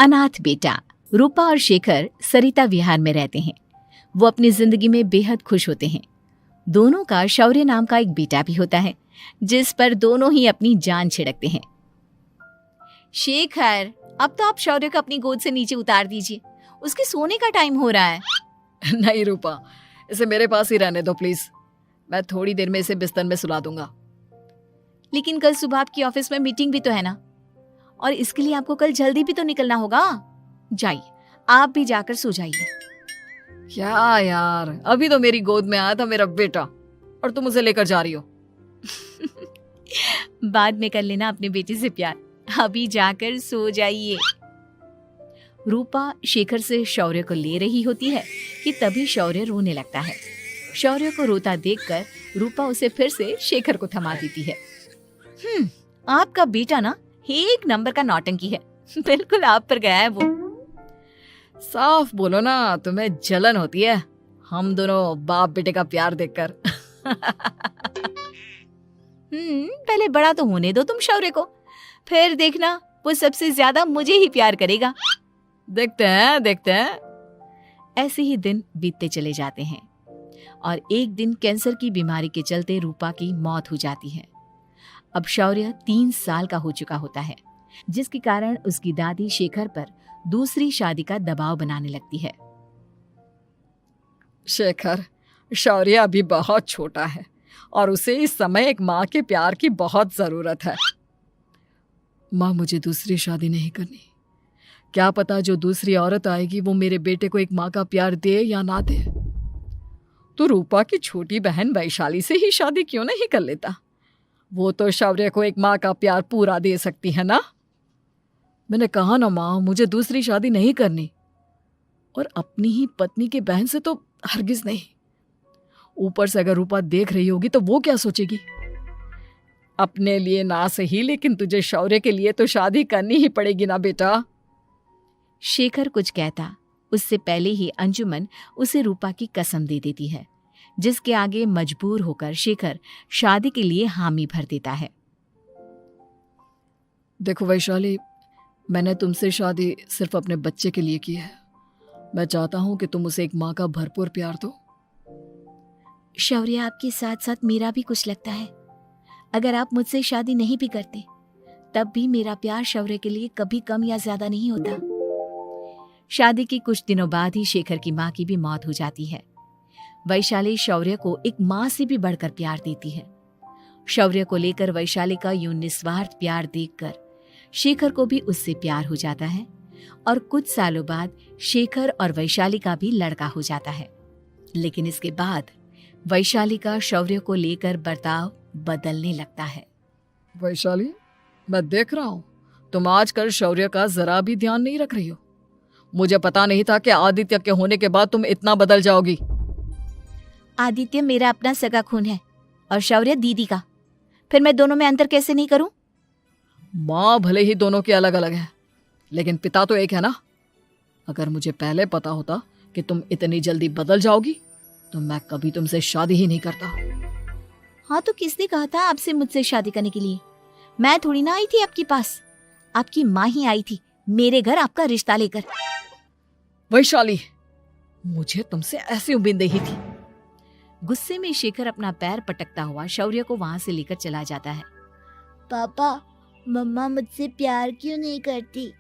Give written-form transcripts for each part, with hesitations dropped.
अनाथ बेटा। रूपा और शेखर सरिता विहार में रहते हैं। वो अपनी जिंदगी में बेहद खुश होते हैं। दोनों का शौर्य नाम का एक बेटा भी होता है, जिस पर दोनों ही अपनी जान छिड़कते हैं। शेखर, अब तो आप शौर्य को अपनी गोद से नीचे उतार दीजिए, उसके सोने का टाइम हो रहा है। नहीं रूपा, इसे मेरे पास ही रहने दो प्लीज। मैं थोड़ी देर में इसे बिस्तर में सुला दूंगा। लेकिन कल सुबह आपकी ऑफिस में मीटिंग भी तो है ना, और इसके लिए आपको कल जल्दी भी तो निकलना होगा। जाइए, आप भी जाकर सो जाइए। क्या यार, अभी तो मेरी गोद में आया था मेरा बेटा और तुम उसे लेकर जा रही हो। बाद में कर लेना अपने बेटे से प्यार, अभी जाकर सो जाइए। रूपा शेखर से शौर्य को ले रही होती है कि तभी शौर्य रोने लगता है। शौर्य को रोता देखकर रूपा उसे फिर से शेखर को थमा देती है। आपका बेटा ना एक नंबर का नौटंकी है, बिल्कुल आप पर गया है वो। साफ बोलो ना, तुम्हें जलन होती है हम दोनों बाप बेटे का प्यार देखकर। पहले बड़ा तो होने दो तुम शौर्य को, फिर देखना वो सबसे ज्यादा मुझे ही प्यार करेगा। देखते हैं। ऐसे ही दिन बीतते चले जाते हैं और एक दिन कैंसर की बीमारी के चलते रूपा की मौत हो जाती है। अब शौर्य 3 साल का हो चुका होता है, जिसके कारण उसकी दादी शेखर पर दूसरी शादी का दबाव बनाने लगती है। शेखर, शौर्य अभी बहुत छोटा है और उसे इस समय एक माँ के प्यार की बहुत जरूरत है। माँ, मुझे दूसरी शादी नहीं करनी। क्या पता जो दूसरी औरत आएगी वो मेरे बेटे को एक माँ का प्यार दे या ना दे। तो रूपा की छोटी बहन वैशाली से ही शादी क्यों नहीं कर लेता? वो तो शौर्य को एक माँ का प्यार पूरा दे सकती है ना। मैंने कहा ना माँ, मुझे दूसरी शादी नहीं करनी, और अपनी ही पत्नी के बहन से तो हरगिज नहीं। ऊपर से अगर रूपा देख रही होगी तो वो क्या सोचेगी? अपने लिए ना सही, लेकिन तुझे शौर्य के लिए तो शादी करनी ही पड़ेगी ना बेटा। शेखर कुछ कहता उससे पहले ही अंजुमन उसे रूपा की कसम दे देती है, जिसके आगे मजबूर होकर शेखर शादी के लिए हामी भर देता है। देखो वैशाली, मैंने तुमसे शादी सिर्फ अपने बच्चे के लिए की है। मैं चाहता हूं कि तुम उसे एक माँ का भरपूर प्यार दो। शौर्य, आपके साथ साथ मेरा भी कुछ लगता है। अगर आप मुझसे शादी नहीं भी करते तब भी मेरा प्यार शौर्य के लिए कभी कम या ज्यादा नहीं होता। शादी के कुछ दिनों बाद ही शेखर की माँ की भी मौत हो जाती है। वैशाली शौर्य को एक माँ से भी बढ़कर प्यार देती है। शौर्य को लेकर वैशाली का यूं निस्वार्थ प्यार देखकर शेखर को भी उससे प्यार हो जाता है और कुछ सालों बाद शेखर और वैशाली का भी लड़का हो जाता है। लेकिन इसके बाद वैशाली का शौर्य को लेकर बर्ताव बदलने लगता है। वैशाली, मैं देख रहा हूं तुम आजकल शौर्य का जरा भी ध्यान नहीं रख रही हो। मुझे पता नहीं था कि आदित्य के होने के बाद तुम इतना बदल जाओगी। आदित्य मेरा अपना सगा खून है और शौर्य दीदी का, फिर मैं दोनों में अंतर कैसे नहीं करूं? माँ भले ही दोनों के अलग अलग है, लेकिन पिता तो एक है ना। अगर मुझे पहले पता होता कि तुम इतनी जल्दी बदल जाओगी तो मैं कभी तुमसे शादी ही नहीं करता। हाँ, तो किसने कहा था आपसे मुझसे शादी करने के लिए? मैं थोड़ी ना आई थी आपके पास, आपकी माँ ही आई थी मेरे घर आपका रिश्ता लेकर। वैशाली, मुझे तुमसे ऐसी उम्मीद नहीं थी। गुस्से में शेखर अपना पैर पटकता हुआ शौर्य को वहां से लेकर चला जाता है। पापा, मम्मा मुझसे प्यार क्यों नहीं करती?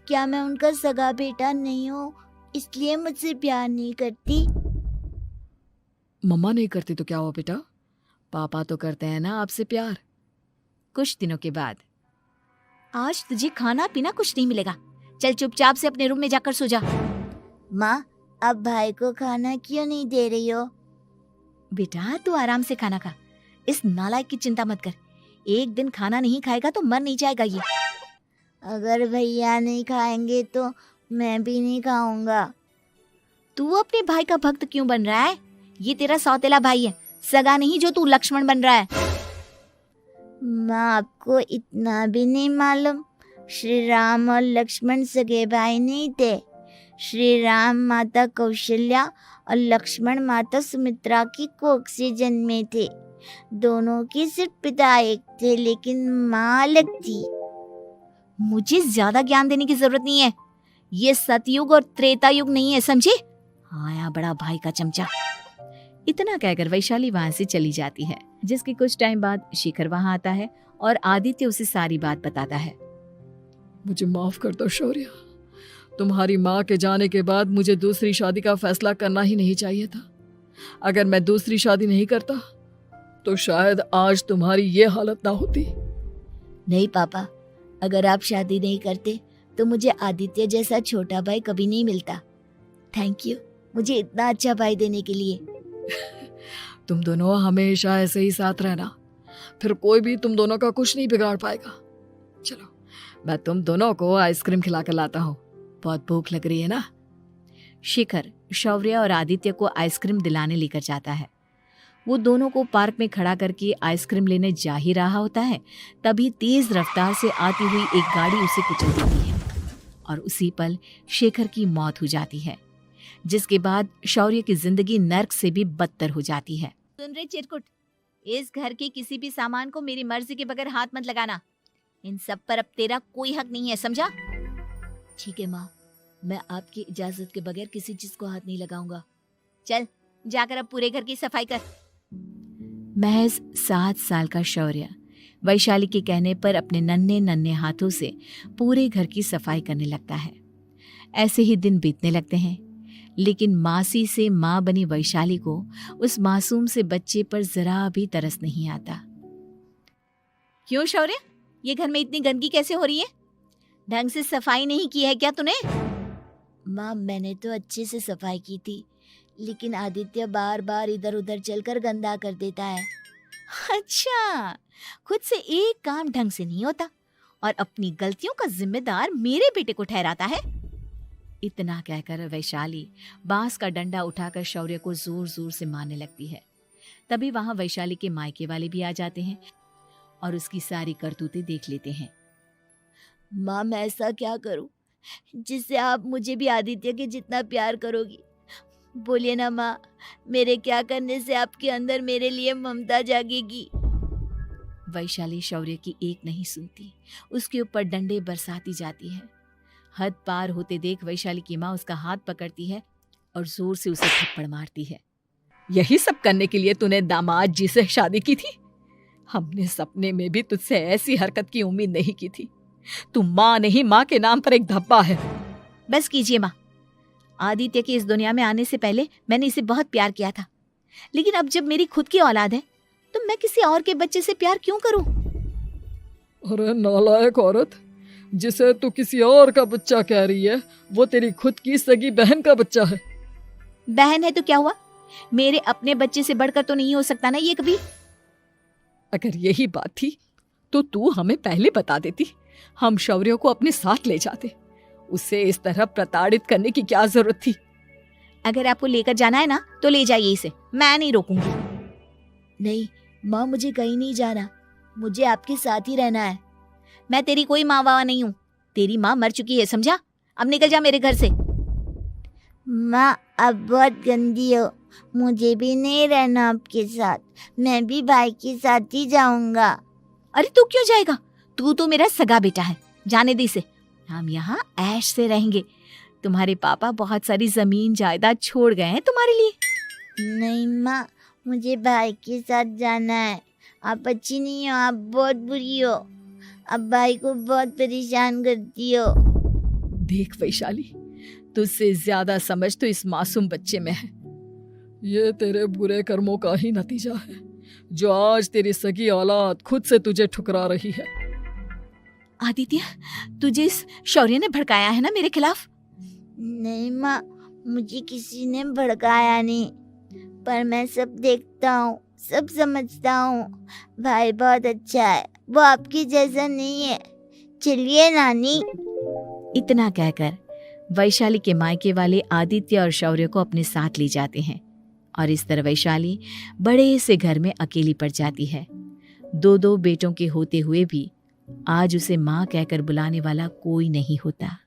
क्या मैं उनका सगा बेटा नहीं हूँ इसलिए मुझसे प्यार नहीं करती? मम्मा नहीं करती तो क्या हुआ बेटा, पापा तो करते हैं ना आपसे प्यार। कुछ दिनों के बाद, आज तुझे खाना पीना कुछ नहीं मिलेगा, चल चुपचाप से अपने रूम में जाकर सो जा। माँ, अब भाई को खाना क्यों नहीं दे रही हो? बेटा तू आराम से खाना खा, इस नालायक की चिंता मत कर। एक दिन खाना नहीं खाएगा तो मर नहीं जाएगा ये। अगर भैया नहीं खाएंगे तो मैं भी नहीं खाऊंगा। तू अपने भाई का भक्त क्यों बन रहा है? ये तेरा सौतेला भाई है, सगा नहीं जो तू लक्ष्मण बन रहा है। माँ, आपको इतना भी नहीं मालूम? श्री राम और लक्ष्मण सगे भाई नहीं थे। श्री राम माता कौशल्या और लक्ष्मण माता सुमित्रा की कोख से जन्मे थे। दोनों के सिर्फ पिता एक थे लेकिन माँ अलग थी। मुझे ज्यादा ज्ञान देने की जरूरत नहीं है, ये सतयुग और त्रेता युग नहीं है, समझे? आया बड़ा भाई का चमचा। इतना कहकर वैशाली वहां से चली जाती है। जिसके कुछ टाइम बाद शिखर वहां आता है और आदित्य उसे सारी बात बताता है। मुझे माफ कर दो शौर्य, तुम्हारी माँ के जाने के बाद मुझे दूसरी शादी का फैसला करना ही नहीं चाहिए था। अगर मैं दूसरी शादी नहीं करता तो शायद आज तुम्हारी ये हालत ना होती। नहीं पापा, अगर आप शादी नहीं करते तो मुझे आदित्य जैसा छोटा भाई कभी नहीं मिलता। थैंक यू मुझे इतना अच्छा भाई देने के लिए। तुम दोनों हमेशा ऐसे ही साथ रहना, फिर कोई भी तुम दोनों का कुछ नहीं बिगाड़ पाएगा। चलो मैं तुम दोनों को आइसक्रीम खिला कर लाता हूँ, बहुत भूख लग रही है ना। शिखर शौर्य और आदित्य को आइसक्रीम दिलाने लेकर जाता है। वो दोनों को पार्क में खड़ा करके आइसक्रीम लेने जा ही रहा होता है, तभी तेज रफ्तार से आती हुई एक गाड़ी उसे कुचल देती है और उसी पल शेखर की मौत हो जाती है, जिसके बाद शौर्य की जिंदगी नर्क से भी बदतर हो जाती है। सुन रे चिरकुट, इस घर के किसी भी सामान को मेरी मर्जी के बगैर हाथ मत लगाना। इन सब पर अब तेरा कोई हक नहीं है, समझा? ठीक है माँ, मैं आपकी इजाजत के बगैर किसी चीज को हाथ नहीं लगाऊंगा। चल जाकर अब पूरे घर की सफाई कर। महज 7 साल का शौर्य वैशाली के कहने पर अपने नन्हे नन्हे हाथों से पूरे घर की सफाई करने लगता है। ऐसे ही दिन बीतने लगते हैं, लेकिन मासी से माँ बनी वैशाली को उस मासूम से बच्चे पर जरा भी तरस नहीं आता। क्यों शौर्य, ये घर में इतनी गंदगी कैसे हो रही है? ढंग से सफाई नहीं की है क्या तूने? माँ मैंने तो अच्छे से सफाई की थी, लेकिन आदित्य बार बार इधर उधर चलकर गंदा कर देता है। अच्छा, खुद से एक काम ढंग से नहीं होता और अपनी गलतियों का जिम्मेदार मेरे बेटे को ठहराता है। इतना कहकर वैशाली बांस का डंडा उठाकर शौर्य को जोर जोर से मारने लगती है। तभी वहां वैशाली के मायके वाले भी आ जाते हैं और उसकी सारी करतूतें देख लेते हैं। माँ मैं ऐसा क्या करूं जिससे आप मुझे भी आदित्य के जितना प्यार करोगी? बोलिए ना माँ, मेरे क्या करने से आपके अंदर मेरे लिए ममता जागेगी? वैशाली शौर्य की एक नहीं सुनती, उसके ऊपर डंडे बरसाती जाती है। हद पार होते देख वैशाली की माँ उसका हाथ पकड़ती है और जोर से उसे थप्पड़ मारती है। यही सब करने के लिए तूने दामाद जी से शादी की थी? हमने सपने में भी तुझसे ऐसी हरकत की उम्मीद नहीं की थी। तू माँ नहीं, माँ के नाम पर एक धब्बा है। बस कीजिए माँ, आदित्य के इस दुनिया में आने से पहले मैंने इसे बहुत प्यार किया था, लेकिन अब जब मेरी खुद की औलाद है तो मैं किसी और के बच्चे से प्यार क्यों करूं? अरे नालायक औरत, जिसे तू किसी और का बच्चा कह रही है वो तेरी खुद की सगी बहन का बच्चा है। बहन है तो क्या हुआ, मेरे अपने बच्चे से बढ़कर तो नहीं हो सकता ना ये कभी। अगर यही बात थी तो तू हमें पहले बता देती, हम शौर्य को अपने साथ ले जाते। उसे इस तरह प्रताड़ित करने की क्या जरूरत थी? अगर आपको लेकर जाना है ना तो ले जाइए इसे, मैं नहीं रोकूंगी। नहीं माँ, मुझे कहीं नहीं जाना, मुझे आपके साथ ही रहना है। मैं तेरी कोई माँ बाबा नहीं हूँ, तेरी माँ मर चुकी है, समझा? अब निकल जा मेरे घर से। माँ अब बहुत गंदी हो, मुझे भी नहीं रहना आपके साथ, मैं भी भाई के साथ ही जाऊंगा। अरे तू क्यों जाएगा, तू तो मेरा सगा बेटा है, जाने दे इसे। हम यहाँ ऐश से रहेंगे, तुम्हारे पापा बहुत सारी जमीन जायदाद छोड़ गए हैं तुम्हारे लिए। नहीं माँ, मुझे भाई के साथ जाना है। आप अच्छी नहीं हो, आप बहुत बुरी हो, आप भाई को बहुत परेशान करती हो। देख वैशाली, तुझसे ज्यादा समझ तो इस मासूम बच्चे में है। ये तेरे बुरे कर्मों का ही नतीजा है जो आज तेरी सगी औलाद खुद से तुझे ठुकरा रही है। आदित्य, तुझे इस शौर्य ने भड़काया है ना मेरे खिलाफ? नहीं माँ, मुझे किसी ने भड़काया नहीं, पर मैं सब देखता हूँ, सब समझता हूँ। भाई बहुत अच्छा है, वो आपकी जैसा नहीं है। चलिए नानी। इतना कहकर वैशाली के मायके वाले आदित्य और शौर्य को अपने साथ ले जाते हैं और इस तरह वैशाली बड़े से घर में अकेली पड़ जाती है। 2 बेटों के होते हुए भी आज उसे माँ कहकर बुलाने वाला कोई नहीं होता।